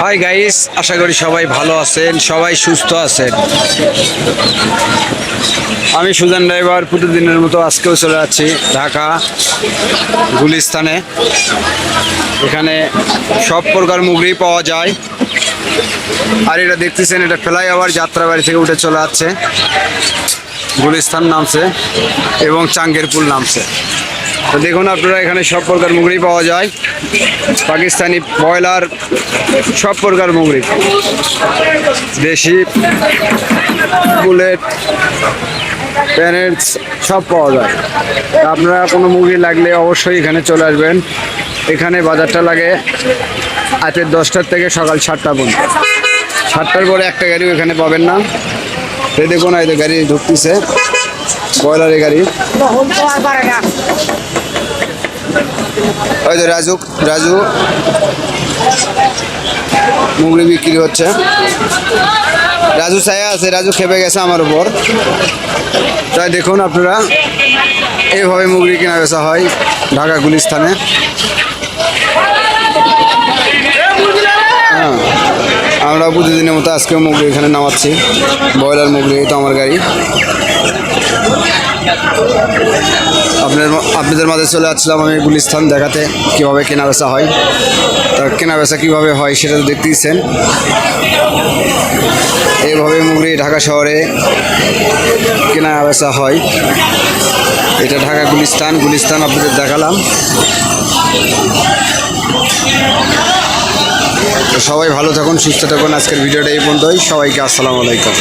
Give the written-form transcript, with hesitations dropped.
Hi guys, আশা করি সবাই ভালো আছেন, সবাই সুস্থ আছেন। আমি সুজান ড্রাইভার প্রতিদিনের মতো আজকেও চলে যাচ্ছি ঢাকা গুলিস্তানে। এখানে সব প্রকার মুগরি পাওয়া যায়। আর এটা দেখতেছেন, এটা ফ্লাইওভার যাত্রাবাড়ি থেকে উঠে চলে যাচ্ছে, গুলিস্তান নামছে এবং চাঙ্গেরপুল নামছে। তো দেখুন আপনারা, এখানে সব প্রকার মুগরি পাওয়া যায়, পাকিস্তানি ব্রয়লার, সব প্রকার মুগরি, দেশি, বুলেট, প্যারেন্টস সব পাওয়া যায়। আপনারা কোনো মুগরি লাগলে অবশ্যই এখানে চলে আসবেন। এখানে বাজারটা লাগে রাতের 10টার থেকে সকাল 7টা পর্যন্ত। 7টার পরে একটা গাড়িও এখানে পাবেন না। এই দেখুন, এই গাড়ি ঢুকতেছে, ব্রয়লারের গাড়ি। ওই তো রাজু মুগরি বিক্রি হচ্ছে। রাজু ছায়া আছে, রাজু খেপে গেছে আমার উপর। তাই দেখুন আপনারা, এইভাবে মুগরি কেনা বেচা হয় ঢাকা গুলিস্তানে। হ্যাঁ, আমরা প্রতিদিনের মতো আজকেও মুগরি এখানে নামাচ্ছি, ব্রয়লার মুগরি। এই তো আমার গাড়ি। আপনাদের মাঝে চলে আসছিলাম আমি গুলিস্তান দেখাতে, কীভাবে কেনা বেচা হয়। তার কেনা বেচা কীভাবে হয় সেটা তো দেখতেইছেন। এইভাবে মুগরি ঢাকা শহরে কেনা বেচা হয়। এটা ঢাকা গুলিস্তান আপনাদের দেখালাম। তো সবাই ভালো থাকুন, সুস্থ থাকুন। আজকের ভিডিওটা এই পর্যন্তই। সবাইকে আসসালামু আলাইকুম।